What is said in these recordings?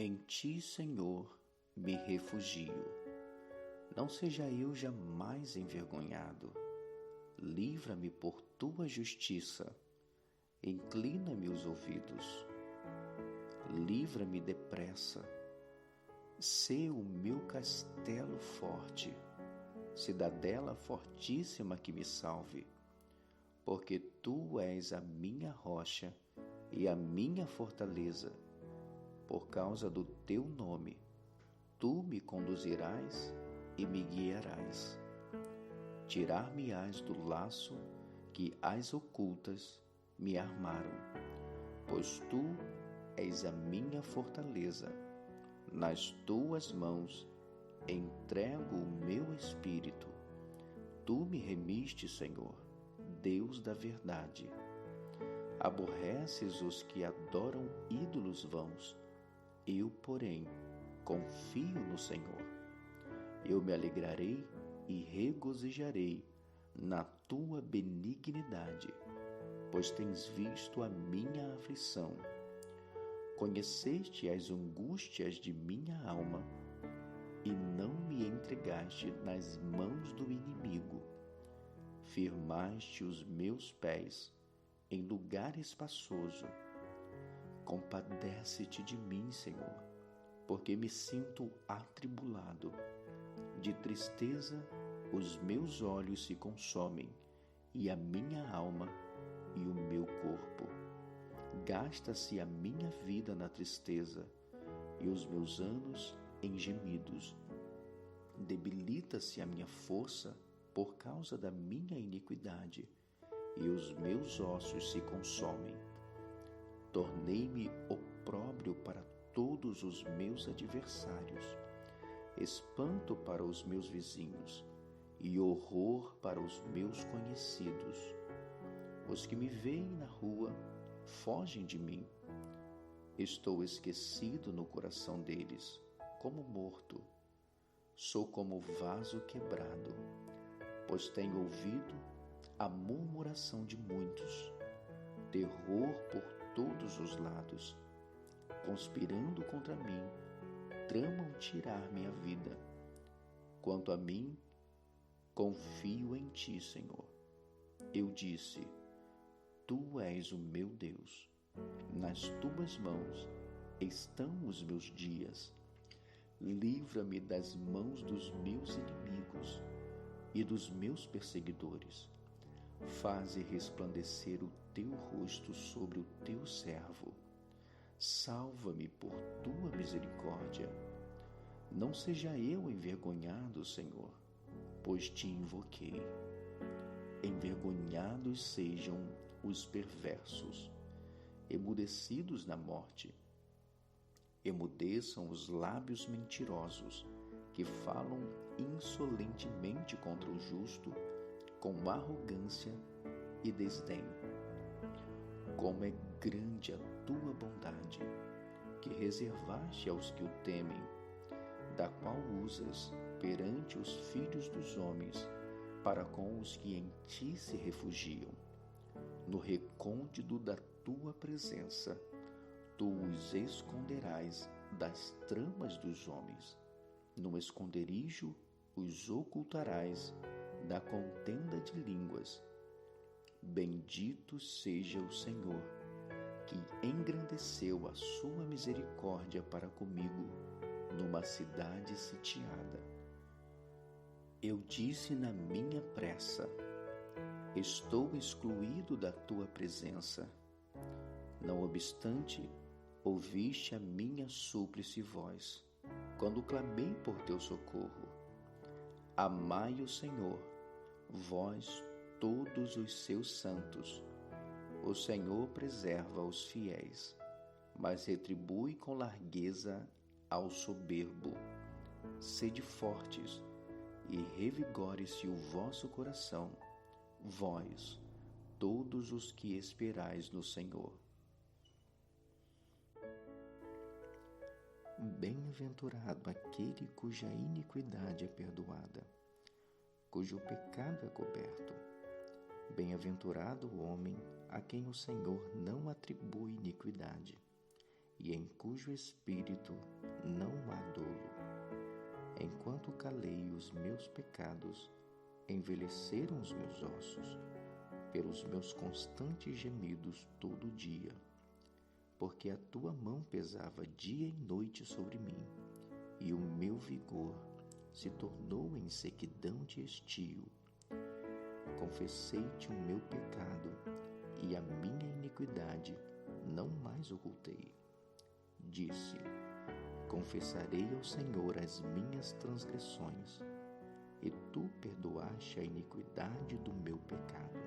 Em ti, Senhor, me refugio. Não seja eu jamais envergonhado. Livra-me por tua justiça. Inclina-me os ouvidos. Livra-me depressa. Sê o meu castelo forte, cidadela fortíssima que me salve, porque tu és a minha rocha e a minha fortaleza. Por causa do teu nome, tu me conduzirás e me guiarás. Tirar-me-ás do laço que as ocultas me armaram, pois tu és a minha fortaleza. Nas tuas mãos entrego o meu espírito. Tu me remiste, Senhor, Deus da verdade. Aborreces os que adoram ídolos vãos. Eu, porém, confio no Senhor. Eu me alegrarei e regozijarei na tua benignidade, pois tens visto a minha aflição. Conheceste as angústias de minha alma e não me entregaste nas mãos do inimigo. Firmaste os meus pés em lugar espaçoso. Compadece-te de mim, Senhor, porque me sinto atribulado. De tristeza os meus olhos se consomem, e a minha alma e o meu corpo. Gasta-se a minha vida na tristeza, e os meus anos em gemidos. Debilita-se a minha força por causa da minha iniquidade, e os meus ossos se consomem. Tornei-me opróbrio para todos os meus adversários, espanto para os meus vizinhos e horror para os meus conhecidos. Os que me veem na rua fogem de mim. Estou esquecido no coração deles, como morto. Sou como vaso quebrado, pois tenho ouvido a murmuração de muitos, terror por todos os lados. Conspirando contra mim, tramam tirar minha vida. Quanto a mim, confio em ti, Senhor. Eu disse: tu és o meu Deus. Nas tuas mãos estão os meus dias. Livra-me das mãos dos meus inimigos e dos meus perseguidores. Faze resplandecer o teu rosto sobre o teu servo. Salva-me por tua misericórdia. Não seja eu envergonhado, Senhor, pois te invoquei. Envergonhados sejam os perversos, emudecidos na morte. Emudeçam os lábios mentirosos, que falam insolentemente contra o justo, com arrogância e desdém. Como é grande a tua bondade, que reservaste aos que o temem, da qual usas perante os filhos dos homens, para com os que em ti se refugiam. No recôndito da tua presença, tu os esconderás das tramas dos homens. No esconderijo os ocultarás da contenda de línguas. Bendito seja o Senhor, que engrandeceu a sua misericórdia para comigo numa cidade sitiada. Eu disse na minha pressa: estou excluído da tua presença. Não obstante, ouviste a minha súplice voz, quando clamei por teu socorro. Amai o Senhor, vós todos os seus santos. O Senhor preserva os fiéis, mas retribui com largueza ao soberbo. Sede fortes e revigore-se o vosso coração, vós, todos os que esperais no Senhor. Bem-aventurado aquele cuja iniquidade é perdoada, cujo pecado é coberto. Bem-aventurado o homem a quem o Senhor não atribui iniquidade e em cujo espírito não há dolo. Enquanto calei os meus pecados, envelheceram os meus ossos, pelos meus constantes gemidos todo dia. Porque a tua mão pesava dia e noite sobre mim, e o meu vigor se tornou em sequidão de estio. Confessei-te o meu pecado, e a minha iniquidade não mais ocultei. Disse: confessarei ao Senhor as minhas transgressões, e tu perdoaste a iniquidade do meu pecado.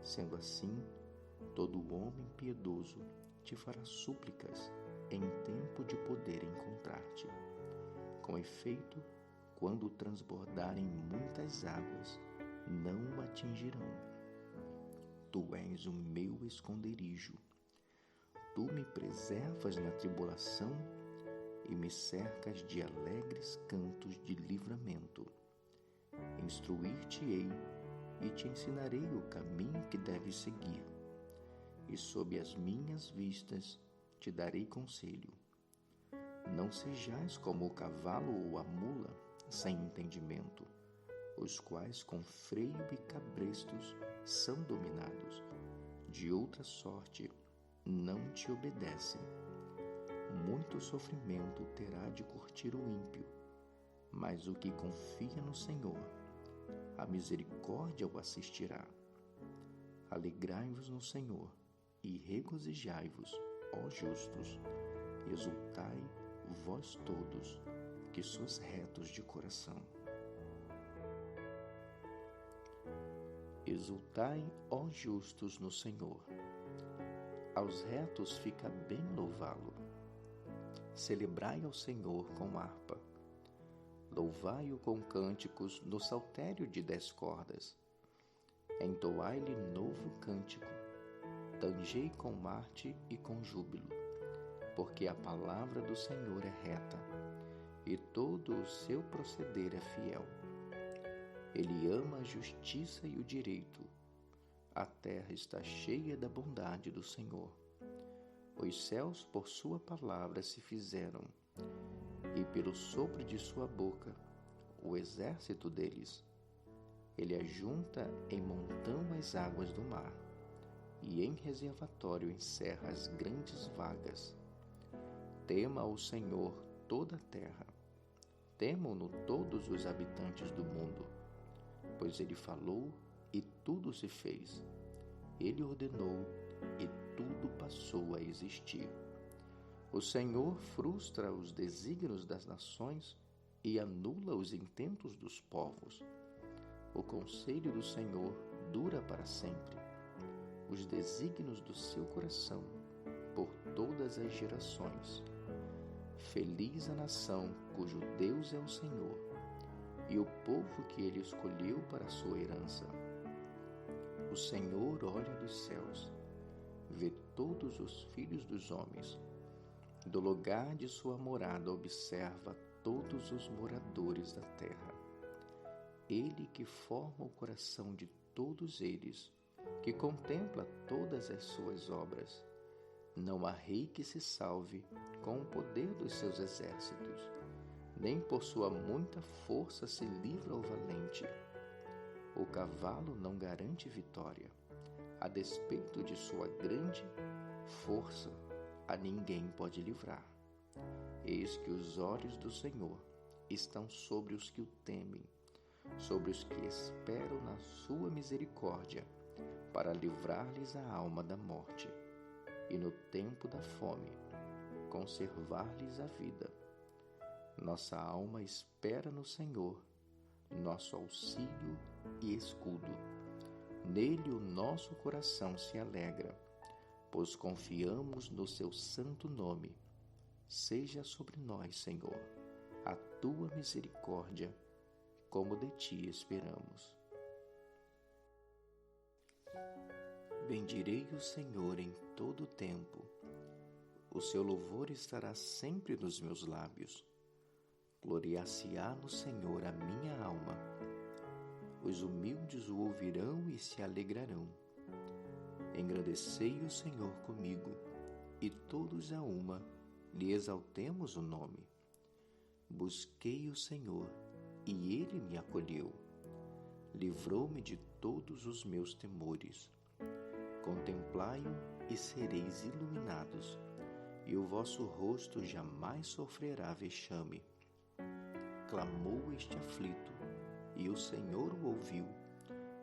Sendo assim, todo homem piedoso te fará súplicas em tempo de poder encontrar-te. Com efeito, quando transbordarem muitas águas, não o atingirão. Tu és o meu esconderijo. Tu me preservas na tribulação e me cercas de alegres cantos de livramento. Instruir-te-ei e te ensinarei o caminho que deves seguir, e sob as minhas vistas te darei conselho. Não sejais como o cavalo ou a mula sem entendimento, os quais com freio e cabrestos são dominados. De outra sorte não te obedecem. Muito sofrimento terá de curtir o ímpio, mas o que confia no Senhor, a misericórdia o assistirá. Alegrai-vos no Senhor e regozijai-vos, ó justos. Exultai, vós todos, que sois retos de coração. Exultai, ó justos, no Senhor. Aos retos fica bem louvá-lo. Celebrai ao Senhor com harpa. Louvai-o com cânticos no saltério de 10 cordas. Entoai-lhe novo cântico. Tangei com marte e com júbilo, porque a palavra do Senhor é reta, e todo o seu proceder é fiel. Ele ama a justiça e o direito. A terra está cheia da bondade do Senhor. Os céus por sua palavra se fizeram, e pelo sopro de sua boca o exército deles. Ele ajunta em montão as águas do mar, e em reservatório encerra as grandes vagas. Tema o Senhor toda a terra, temam-no todos os habitantes do mundo, pois ele falou e tudo se fez. Ele ordenou e tudo passou a existir. O Senhor frustra os desígnios das nações e anula os intentos dos povos. O conselho do Senhor dura para sempre, os desígnios do seu coração por todas as gerações. Feliz a nação cujo Deus é o Senhor, e o povo que ele escolheu para a sua herança. O Senhor olha dos céus, vê todos os filhos dos homens. Do lugar de sua morada observa todos os moradores da terra. Ele que forma o coração de todos eles, que contempla todas as suas obras. Não há rei que se salve com o poder dos seus exércitos, nem por sua muita força se livra o valente. O cavalo não garante vitória, a despeito de sua grande força, a ninguém pode livrar. Eis que os olhos do Senhor estão sobre os que o temem, sobre os que esperam na sua misericórdia, para livrar-lhes a alma da morte, e no tempo da fome, conservar-lhes a vida. Nossa alma espera no Senhor, nosso auxílio e escudo. Nele o nosso coração se alegra, pois confiamos no seu santo nome. Seja sobre nós, Senhor, a tua misericórdia, como de ti esperamos. Bendirei o Senhor em todo o tempo. O seu louvor estará sempre nos meus lábios. Gloriar-se-á no Senhor a minha alma. Os humildes o ouvirão e se alegrarão. Engrandecei o Senhor comigo, e todos a uma lhe exaltemos o nome. Busquei o Senhor, e Ele me acolheu. Livrou-me de todos os meus temores. Contemplai-o e sereis iluminados, e o vosso rosto jamais sofrerá vexame. Clamou este aflito, e o Senhor o ouviu,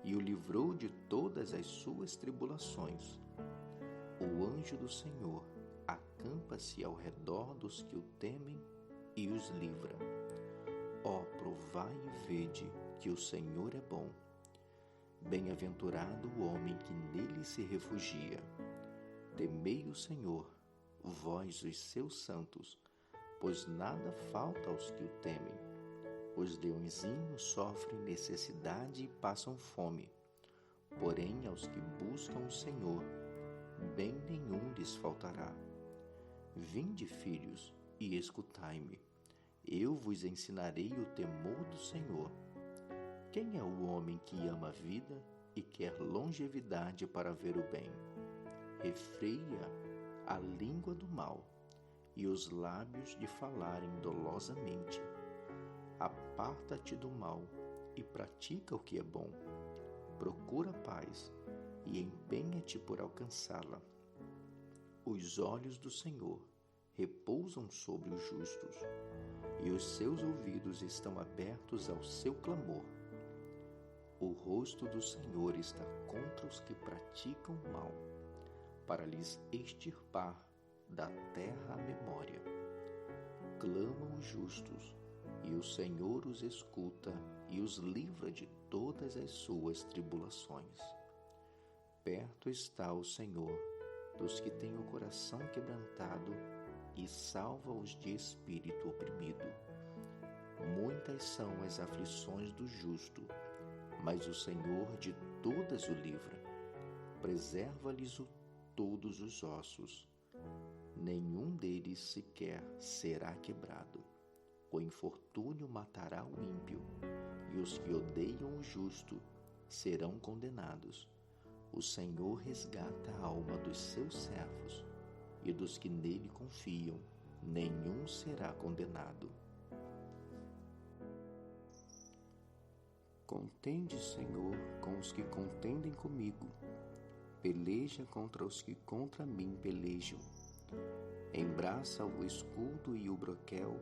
e o livrou de todas as suas tribulações. O anjo do Senhor acampa-se ao redor dos que o temem e os livra. Ó, provai e vede que o Senhor é bom. Bem-aventurado o homem que nele se refugia. Temei o Senhor, vós os seus santos, pois nada falta aos que o temem. Os leõezinhos sofrem necessidade e passam fome, porém aos que buscam o Senhor, bem nenhum lhes faltará. Vinde, filhos, e escutai-me. Eu vos ensinarei o temor do Senhor. Quem é o homem que ama a vida e quer longevidade para ver o bem? Refreia a língua do mal e os lábios de falarem dolosamente. Aparta-te do mal e pratica o que é bom. Procura a paz e empenha-te por alcançá-la. Os olhos do Senhor repousam sobre os justos, e os seus ouvidos estão abertos ao seu clamor. O rosto do Senhor está contra os que praticam o mal, para lhes extirpar da terra a memória. Clamam os justos, e o Senhor os escuta e os livra de todas as suas tribulações. Perto está o Senhor dos que têm o coração quebrantado e salva-os de espírito oprimido. Muitas são as aflições do justo, mas o Senhor de todas o livra. Preserva-lhes todos os ossos. Nenhum deles sequer será quebrado. O infortúnio matará o ímpio, e os que odeiam o justo serão condenados. O Senhor resgata a alma dos seus servos, e dos que nele confiam, nenhum será condenado. Contende, Senhor, com os que contendem comigo. Peleja contra os que contra mim pelejam. Embraça o escudo e o broquel,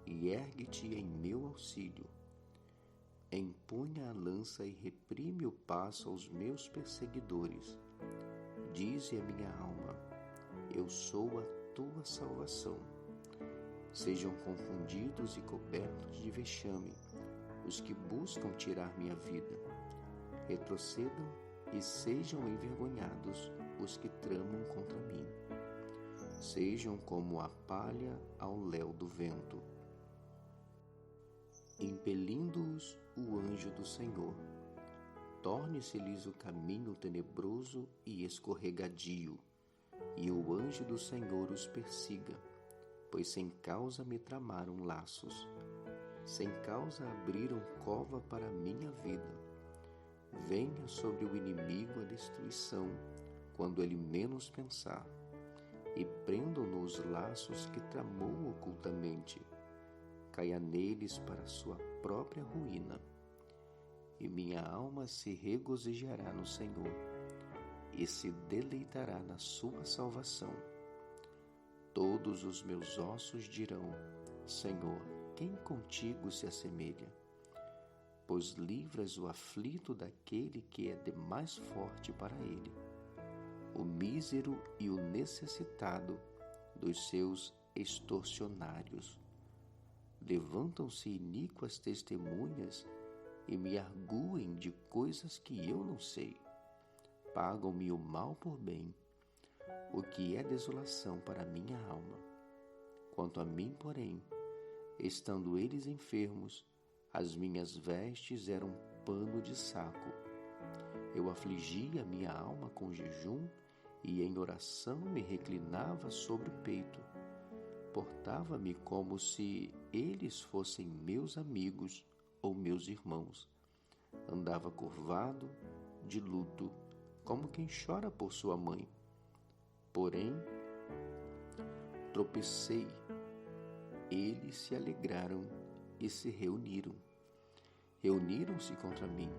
e ergue-te em meu auxílio. Empunha a lança e reprime o passo aos meus perseguidores. Dize a minha alma: eu sou a tua salvação. Sejam confundidos e cobertos de vexame os que buscam tirar minha vida. Retrocedam e sejam envergonhados os que tramam contra mim. Sejam como a palha ao léu do vento. Impelindo-os o anjo do Senhor, torne-se-lhes o caminho tenebroso e escorregadio, e o anjo do Senhor os persiga, pois sem causa me tramaram laços, sem causa abriram cova para a minha vida. Venha sobre o inimigo a destruição, quando ele menos pensar, e prendam nos laços que tramou ocultamente. Caia neles para sua própria ruína. E minha alma se regozijará no Senhor, e se deleitará na sua salvação. Todos os meus ossos dirão: Senhor, quem contigo se assemelha? Pois livras o aflito daquele que é de mais forte para ele, o mísero e o necessitado dos seus extorsionários. Levantam-se iníquas testemunhas e me arguem de coisas que eu não sei. Pagam-me o mal por bem, o que é desolação para minha alma. Quanto a mim, porém, estando eles enfermos, as minhas vestes eram pano de saco. Eu afligia minha alma com jejum e em oração me reclinava sobre o peito. Portava-me como se eles fossem meus amigos ou meus irmãos. Andava curvado, de luto, como quem chora por sua mãe. Porém, tropecei. Eles se alegraram e se reuniram. Reuniram-se contra mim.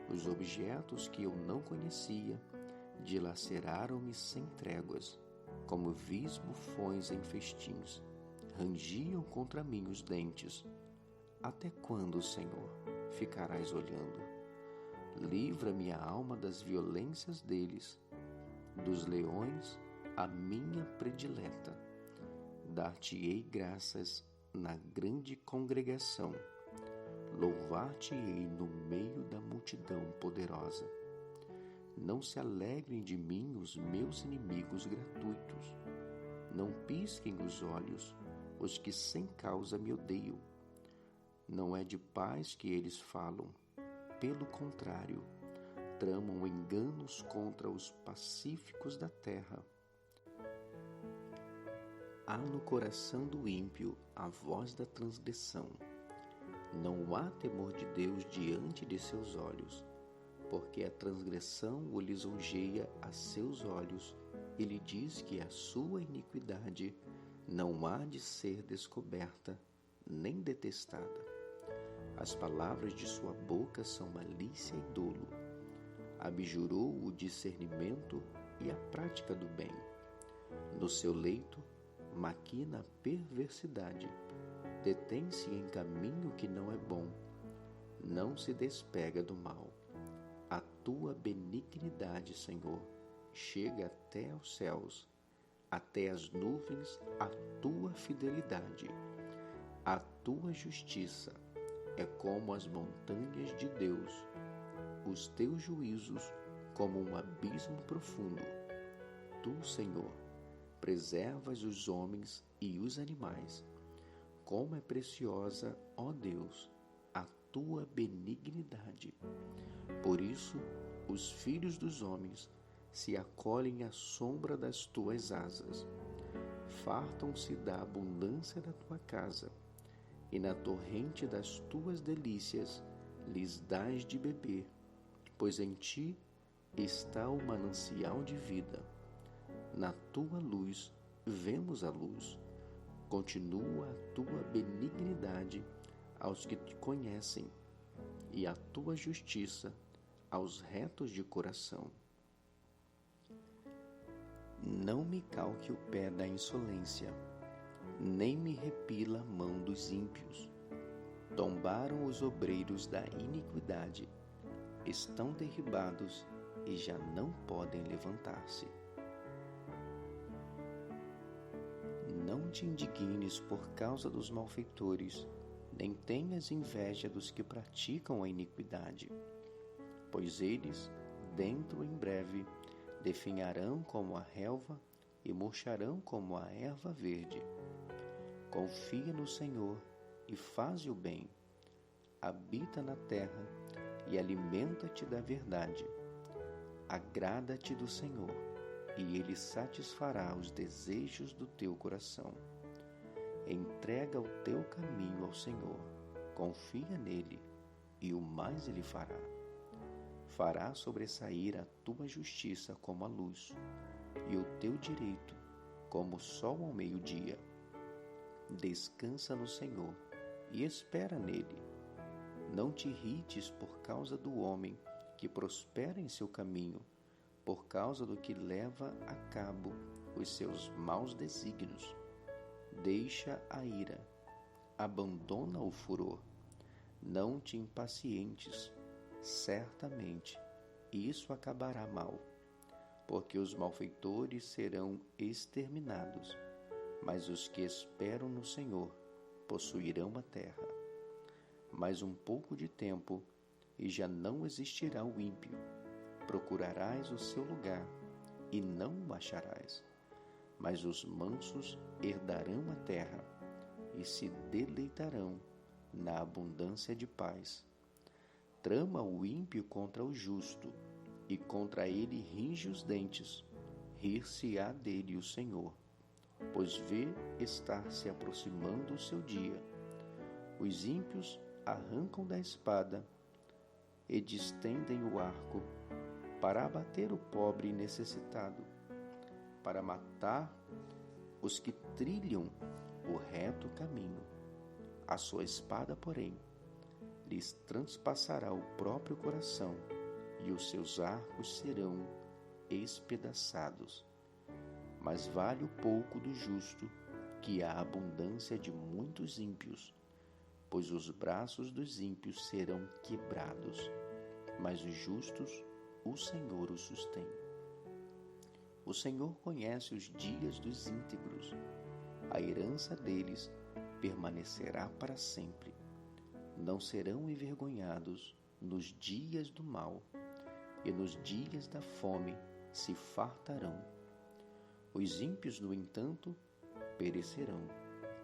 Os objetos que eu não conhecia dilaceraram-me sem tréguas, como vis bufões em festins. Rangiam contra mim os dentes. Até quando, Senhor, ficarás olhando? Livra-me a alma das violências deles, dos leões, a minha predileta. Dar-te-ei graças na grande congregação. Louvar-te-ei no meio da multidão poderosa. Não se alegrem de mim os meus inimigos gratuitos. Não pisquem os olhos os que sem causa me odeiam. Não é de paz que eles falam. Pelo contrário, tramam enganos contra os pacíficos da terra. Há no coração do ímpio a voz da transgressão. Não há temor de Deus diante de seus olhos, porque a transgressão o lisonjeia a seus olhos. Ele diz que a sua iniquidade não há de ser descoberta, nem detestada. As palavras de sua boca são malícia e dolo. Abjurou o discernimento e a prática do bem. No seu leito, maquina a perversidade. Detém-se em caminho que não é bom. Não se despega do mal. A tua benignidade, Senhor, chega até aos céus, até as nuvens a tua fidelidade. A tua justiça é como as montanhas de Deus, os teus juízos como um abismo profundo. Tu, Senhor, preservas os homens e os animais. Como é preciosa, ó Deus, a tua benignidade. Por isso, os filhos dos homens se acolhem à sombra das tuas asas. Fartam-se da abundância da tua casa, e na torrente das tuas delícias lhes dás de beber, pois em ti está o manancial de vida. Na tua luz vemos a luz. Continua a tua benignidade aos que te conhecem, e a tua justiça aos retos de coração. Não me calque o pé da insolência, nem me repila a mão dos ímpios. Tombaram os obreiros da iniquidade, estão derribados e já não podem levantar-se. Não te indignes por causa dos malfeitores, nem tenhas inveja dos que praticam a iniquidade, pois eles, dentro em breve, definharão como a relva e murcharão como a erva verde. Confia no Senhor e faze o bem. Habita na terra e alimenta-te da verdade. Agrada-te do Senhor, e Ele satisfará os desejos do teu coração. Entrega o teu caminho ao Senhor, confia nele, e o mais Ele fará. Fará sobressair a tua justiça como a luz, e o teu direito como o sol ao meio-dia. Descansa no Senhor e espera nele. Não te irrites por causa do homem que prospera em seu caminho, por causa do que leva a cabo os seus maus desígnios. Deixa a ira, abandona o furor. Não te impacientes, certamente isso acabará mal, porque os malfeitores serão exterminados, mas os que esperam no Senhor possuirão a terra. Mais um pouco de tempo, e já não existirá o ímpio. Procurarás o seu lugar, e não o acharás. Mas os mansos herdarão a terra, e se deleitarão na abundância de paz. Trama o ímpio contra o justo, e contra ele ringe os dentes. Rir-se-á dele o Senhor, pois vê estar se aproximando o seu dia. Os ímpios arrancam da espada e distendem o arco para abater o pobre e necessitado, para matar os que trilham o reto caminho. A sua espada, porém, lhes transpassará o próprio coração, e os seus arcos serão espedaçados. Mas vale o pouco do justo que a abundância de muitos ímpios, pois os braços dos ímpios serão quebrados, mas os justos o Senhor os sustém. O Senhor conhece os dias dos íntegros, a herança deles permanecerá para sempre. Não serão envergonhados nos dias do mal, e nos dias da fome se fartarão. Os ímpios, no entanto, perecerão,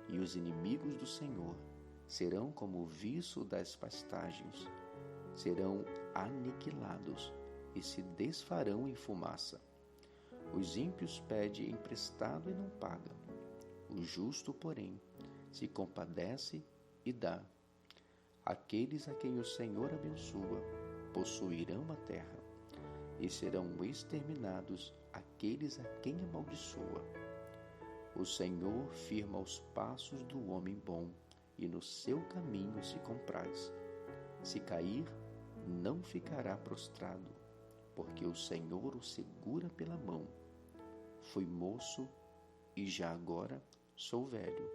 e os inimigos do Senhor serão como o viço das pastagens. Serão aniquilados e se desfarão em fumaça. Os ímpios pedem emprestado e não pagam. O justo, porém, se compadece e dá. Aqueles a quem o Senhor abençoa possuirão a terra, e serão exterminados aqueles a quem amaldiçoa. O Senhor firma os passos do homem bom, e no seu caminho se compraz. Se cair, não ficará prostrado, porque o Senhor o segura pela mão. Fui moço e já agora sou velho,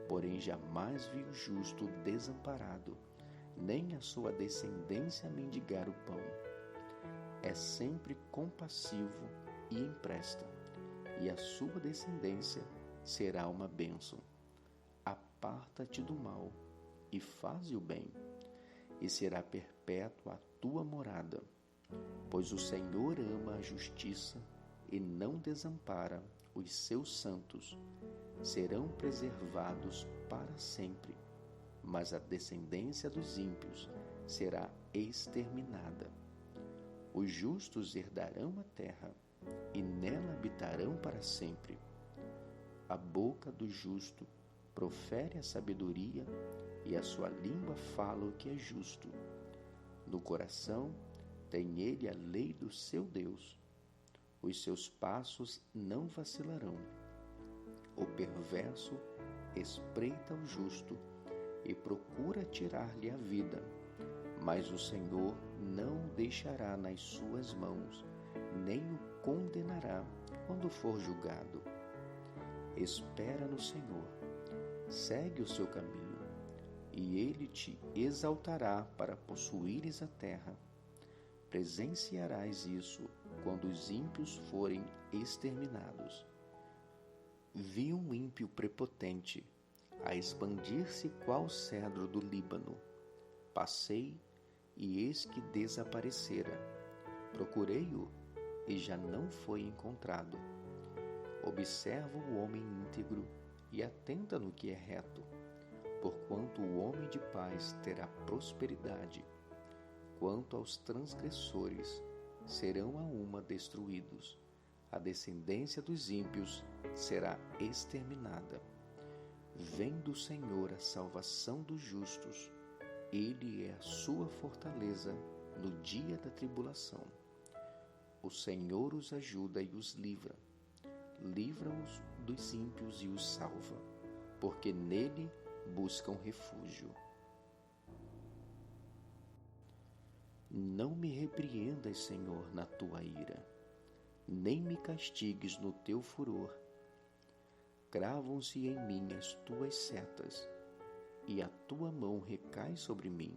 porém jamais vi o justo desamparado, nem a sua descendência mendigar o pão. É sempre compassivo e empresta, e a sua descendência será uma bênção. Aparta-te do mal e faze o bem, e será perpétua a tua morada, pois o Senhor ama a justiça e não desampara os seus santos. Serão preservados para sempre, mas a descendência dos ímpios será exterminada. Os justos herdarão a terra, e nela habitarão para sempre. A boca do justo profere a sabedoria, e a sua língua fala o que é justo. No coração tem ele a lei do seu Deus. Os seus passos não vacilarão. O perverso espreita o justo e procura tirar-lhe a vida, mas o Senhor não o deixará nas suas mãos, nem o condenará quando for julgado. Espera no Senhor, segue o seu caminho, e ele te exaltará para possuíres a terra. Presenciarás isso quando os ímpios forem exterminados. Vi um ímpio prepotente a expandir-se qual cedro do Líbano. Passei, e eis que desaparecera. Procurei-o, e já não foi encontrado. Observa o homem íntegro e atenta no que é reto, porquanto o homem de paz terá prosperidade. Quanto aos transgressores, serão a uma destruídos. A descendência dos ímpios será exterminada. Vem do Senhor a salvação dos justos. Ele é a sua fortaleza no dia da tribulação. O Senhor os ajuda e os livra. Livra-os dos ímpios e os salva, porque nele buscam refúgio. Não me repreendas, Senhor, na tua ira, nem me castigues no teu furor. Cravam-se em mim as tuas setas, e a tua mão recai sobre mim.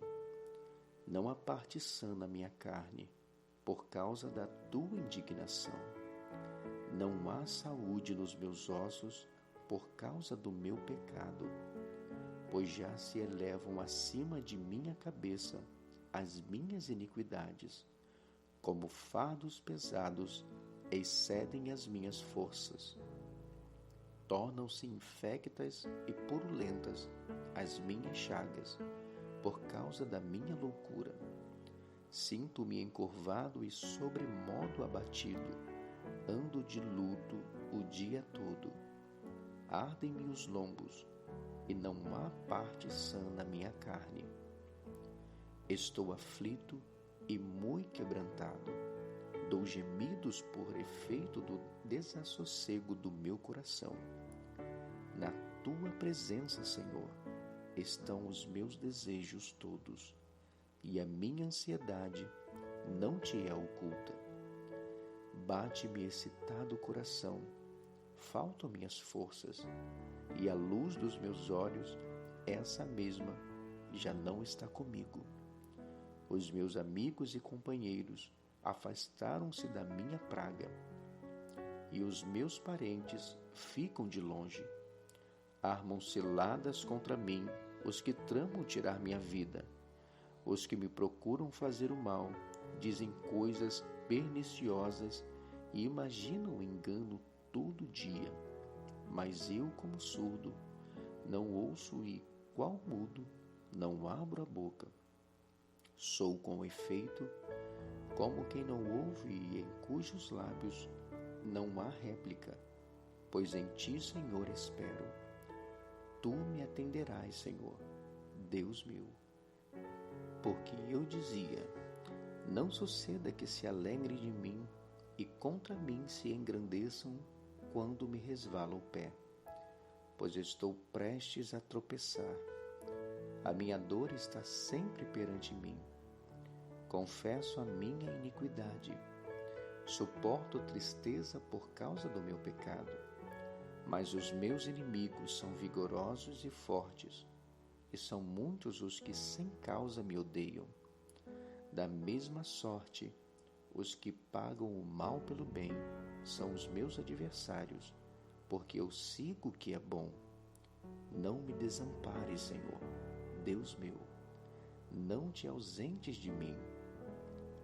Não há parte sã na minha carne, por causa da tua indignação. Não há saúde nos meus ossos, por causa do meu pecado, pois já se elevam acima de minha cabeça as minhas iniquidades, como fardos pesados excedem as minhas forças. Tornam-se infectas e purulentas as minhas chagas, por causa da minha loucura. Sinto-me encurvado e sobremodo abatido, ando de luto o dia todo. Ardem-me os lombos, e não há parte sã na minha carne. Estou aflito e muito quebrantado. Dou gemidos por efeito do desassossego do meu coração. Na tua presença, Senhor, estão os meus desejos todos, e a minha ansiedade não te é oculta. Bate-me excitado o coração, faltam minhas forças, e a luz dos meus olhos, essa mesma, já não está comigo. Os meus amigos e companheiros afastaram-se da minha praga, e os meus parentes ficam de longe. Armam ciladas contra mim os que tramam tirar minha vida. Os que me procuram fazer o mal dizem coisas perniciosas e imaginam o engano todo dia. Mas eu, como surdo, não ouço e, qual mudo, não abro a boca. Sou, com efeito, como quem não ouve e em cujos lábios não há réplica, pois em ti, Senhor, espero. Tu me atenderás, Senhor, Deus meu. Porque eu dizia, não suceda que se alegrem de mim e contra mim se engrandeçam quando me resvala o pé, pois estou prestes a tropeçar. A minha dor está sempre perante mim. Confesso a minha iniquidade. Suporto tristeza por causa do meu pecado. Mas os meus inimigos são vigorosos e fortes, e são muitos os que sem causa me odeiam. Da mesma sorte, os que pagam o mal pelo bem são os meus adversários, porque eu sigo o que é bom. Não me desampares, Senhor, Deus meu. Não te ausentes de mim.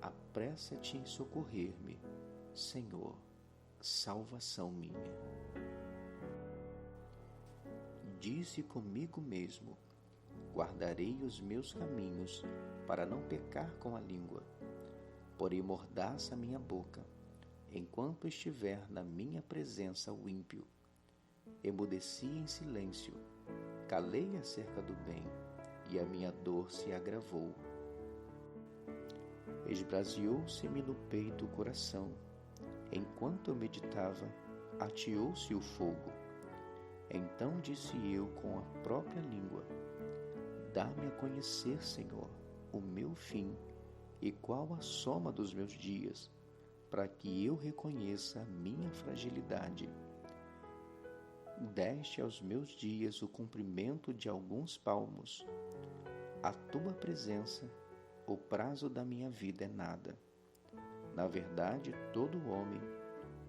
Apressa-te em socorrer-me, Senhor, salvação minha. Disse comigo mesmo, guardarei os meus caminhos para não pecar com a língua. Porém mordaça a minha boca, enquanto estiver na minha presença o ímpio. Emudeci em silêncio, calei acerca do bem, e a minha dor se agravou. Esbraseou-se-me no peito o coração. Enquanto eu meditava, ateou-se o fogo. Então disse eu com a própria língua, dá-me a conhecer, Senhor, o meu fim e qual a soma dos meus dias, para que eu reconheça a minha fragilidade. Deste aos meus dias o comprimento de alguns palmos. A tua presença, o prazo da minha vida é nada. Na verdade, todo homem,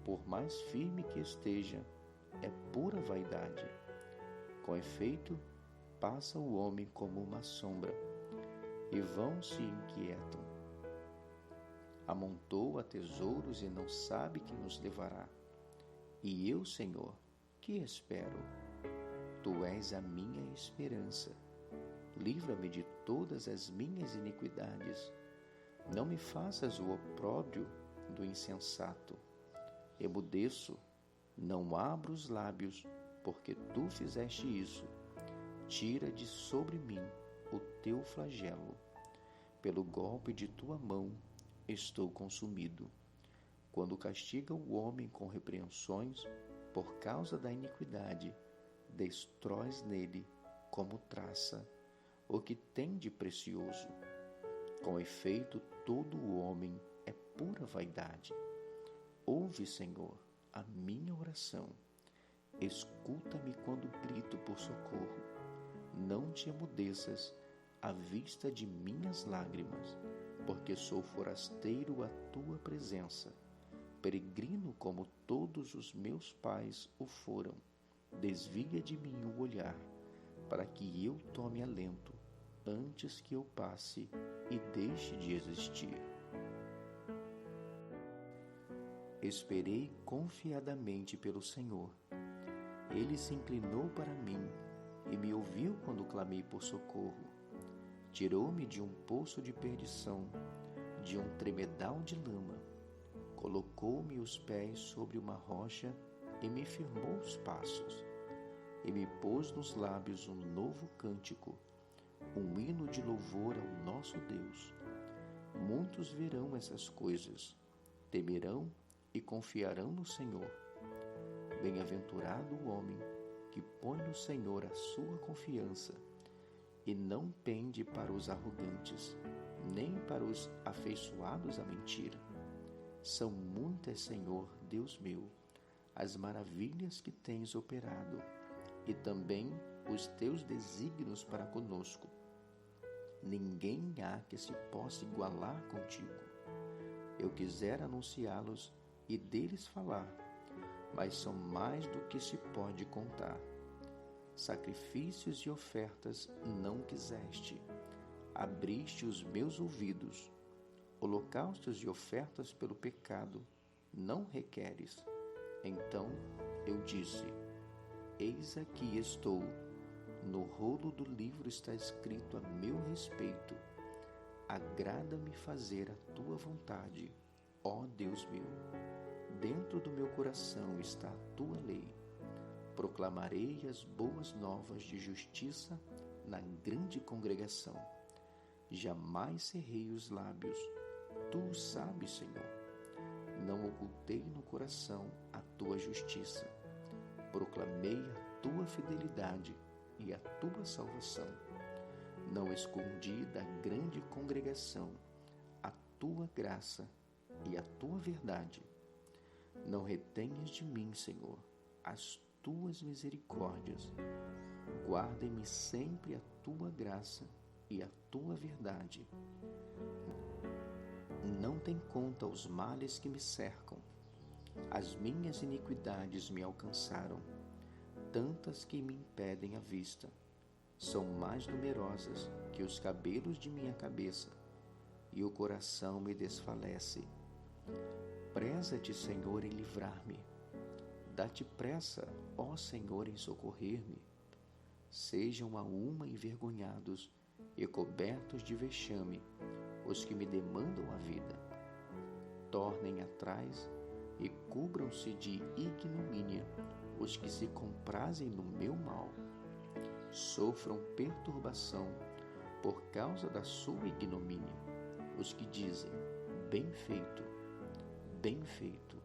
por mais firme que esteja, é pura vaidade. Com efeito, passa o homem como uma sombra, e vão se inquietam. Amontoa tesouros e não sabe que nos levará. E eu, Senhor, que espero? Tu és a minha esperança. Livra-me de todas as minhas iniquidades. Não me faças o opróbrio do insensato. Emudeço, não abro os lábios, porque tu fizeste isso. Tira de sobre mim o teu flagelo. Pelo golpe de tua mão estou consumido. Quando castiga o homem com repreensões, por causa da iniquidade, destróis nele como traça o que tem de precioso. Com efeito, todo o homem é pura vaidade. Ouve, Senhor, a minha oração. Escuta-me quando grito por socorro. Não te emudeças à vista de minhas lágrimas, porque sou forasteiro à tua presença, peregrino como todos os meus pais o foram. Desvia de mim o olhar, para que eu tome alento, antes que eu passe e deixe de existir. Esperei confiadamente pelo Senhor. Ele se inclinou para mim e me ouviu quando clamei por socorro. Tirou-me de um poço de perdição, de um tremedal de lama. Colocou-me os pés sobre uma rocha e me firmou os passos. E me pôs nos lábios um novo cântico, um hino de louvor ao nosso Deus. Muitos verão essas coisas, temerão e confiarão no Senhor. Bem-aventurado o homem que põe no Senhor a sua confiança e não pende para os arrogantes, nem para os afeiçoados à mentira. São muitas, Senhor, Deus meu, as maravilhas que tens operado, e também os teus desígnios para conosco. Ninguém há que se possa igualar contigo. Eu quisera anunciá-los e deles falar, mas são mais do que se pode contar. Sacrifícios e ofertas não quiseste, abriste os meus ouvidos. Holocaustos e ofertas pelo pecado não requeres. Então eu disse: eis aqui estou. No rolo do livro está escrito a meu respeito. Agrada-me fazer a tua vontade, ó Deus meu. Dentro do meu coração está a tua lei. Proclamarei as boas novas de justiça na grande congregação. Jamais cerrei os lábios. Tu o sabes, Senhor. Não ocultei no coração a tua justiça. Proclamei a tua fidelidade e a tua salvação. Não escondi da grande congregação a tua graça e a tua verdade. Não retenhas de mim, Senhor, as tuas misericórdias. Guarda-me sempre a tua graça e a tua verdade. Não tem conta os males que me cercam. As minhas iniquidades me alcançaram, tantas que me impedem a vista. São mais numerosas que os cabelos de minha cabeça, e o coração me desfalece. Preza-te, Senhor, em livrar-me. Dá-te pressa, ó Senhor, em socorrer-me. Sejam a uma envergonhados e cobertos de vexame os que me demandam a vida. Tornem atrás e cubram-se de ignomínia os que se comprazem no meu mal. Sofram perturbação por causa da sua ignomínia os que dizem: bem feito, bem feito.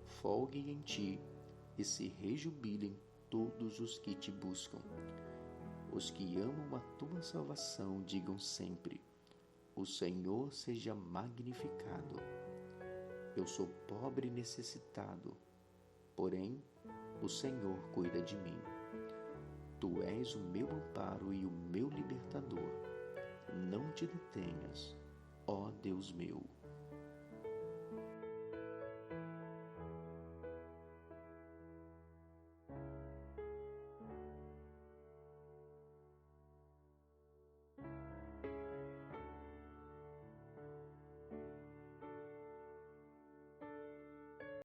Folguem em ti e se rejubilem todos os que te buscam. Os que amam a tua salvação digam sempre: o Senhor seja magnificado. Eu sou pobre e necessitado, porém o Senhor cuida de mim. Tu és o meu amparo e o meu libertador. Não te detenhas, ó Deus meu.